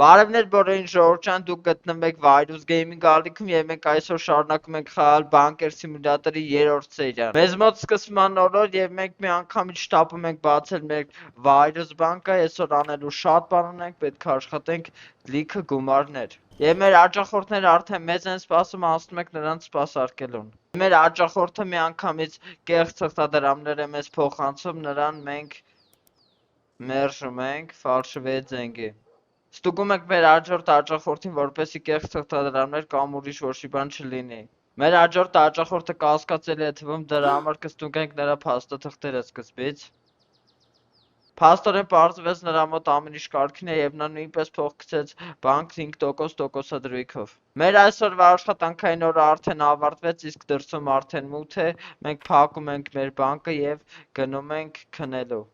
Բարևներ բոլորին ժողովրդյան, դուք գտնվում եք Virus Gaming ալիքում եւ մենք այսօր շարունակում ենք խաղալ Bunker Simulator-ի 3-րդ սերիան։ Մեզ մոտ սկսվում է նոր օր եւ մենք միանգամից շտապում ենք բացել մեր Virus բանկը, այսօր անելու շատ բան ունենք, պետք է աշխատենք լիքը գումարներ։ Եվ մեր աջակողորդները արդեն մեզ են սպասում, անցնում ենք նրանց սպասարկելուն։ Մեր աջակողորդը միանգամից կեղծ թղթադրամներ է մեզ փոխանցում, նրան մենք մերժում ենք, ֆալշվեց զենգի։ Ստուգում ենք մեր հաջորդ հաճախորդին, որպեսզի կեղծ թղթադրամներ կամ ուրիշ ոչ մի բան չլինի։ Մեր հաջորդ հաճախորդը կասկածելի է թվում, դրա համար կստուգենք նրա փաստաթղթերը սկզբից։ Փաստորեն պարզվեց նրա մոտ ամեն ինչ կարգին է եւ նա նույնպես փող գցեց բանկ 5% տոկոսադրույքով։ Մեր այսօրվա աշխատանքային օրը արդեն ավարտվեց, իսկ դրսում արդեն մութ է, մենք փակում ենք մեր բանկը եւ գնում ենք քնելու։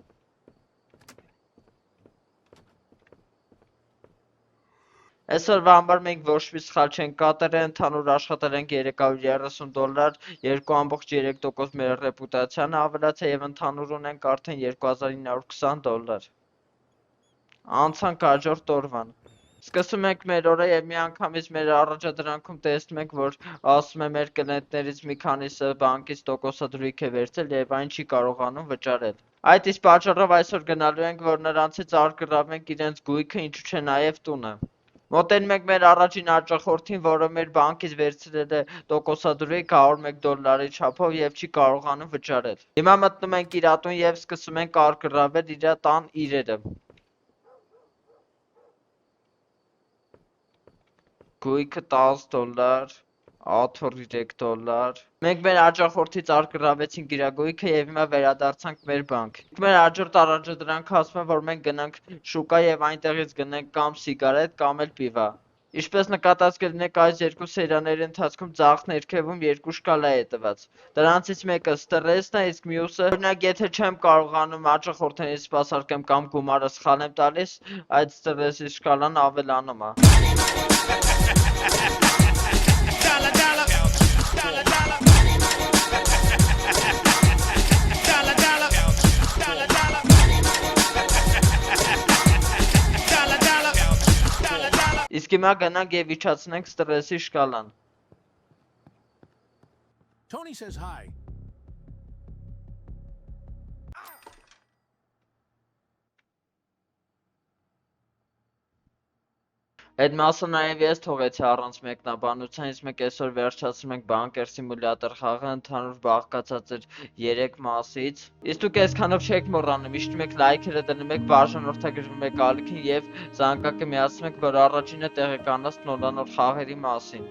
Այսօրվա համար մենք ոչ մի սխալ չենք կատարել, ընդհանուր աշխատել ենք $330, 2.3% մեր ռեպուտացիանը ավելացել եւ ընդհանուր ունենք արդեն $2920։ Անցանք հաջորդ օրվան։ Սկսում ենք մեր օրը եւ միանգամից մեր առաջադրանքում տեսնում ենք, որ ասում է մեր կլիենտներից մի քանիսը բանկից տոկոսադրույք է վերցել եւ այն չի կարողանում վճարել։ Այդ իսկ պատճառով այսօր գնալու ենք, որ նրանցից արգրավենք իրենց գույքը, ինչու՞ չէ նաեւ տունը։ Մոտենում ենք մեր առաջին հաճախորդին, որը մեր բանկից վերցրել է տոկոսադրույք $101 չափով եւ չի կարողանում վճարել։ Հիմա մտնում ենք իր տուն եւ սկսում ենք արգրավել իր տան իրերը։ Գույքը $10, աթոռ $3։ Մենք մեր հաճախորդից արգրավեցինք իր գույքը եւ հիմա վերադարձանք մեր բանկ։ Մեր հաջորդ առաջադրանքը ասում է, որ մենք գնանք շուկա եւ այնտեղից գնենք կամ սիգարետ կամ էլ պիվա։ Ինչպես նկատած կլինեք, այս երկու սերիաների ընթացքում ձախ ներքևում երկու շկալա է տված։ Դրանցից մեկը ստրեսն է, իսկ մյուսը, օրինակ, եթե չեմ կարողանում հաճախորդներից սպասարկեմ կամ գումարը սխալ եմ տալիս, այդ ստրեսի շկալան ավելանում է։ Իսկ հիմա գնանք եւ իջացնենք ստրեսի շկալան։ Tony says hi. Այդ մասը նաև ես թողեցի առանց մեկնաբանության, իսկ մենք այսօր վերջացնում ենք Bunker Simulator խաղը, ընդհանուր բաղկացած էր 3 մասից։ Իսկ դուք այսքանով չեք մոռանում, միշտ մեկ լայքերը դնում եք, բաժանորդագրվում եք ալիքին եւ զանգակը միացնում եք, որ առաջինը տեղեկանաց նորանոր խաղերի մասին։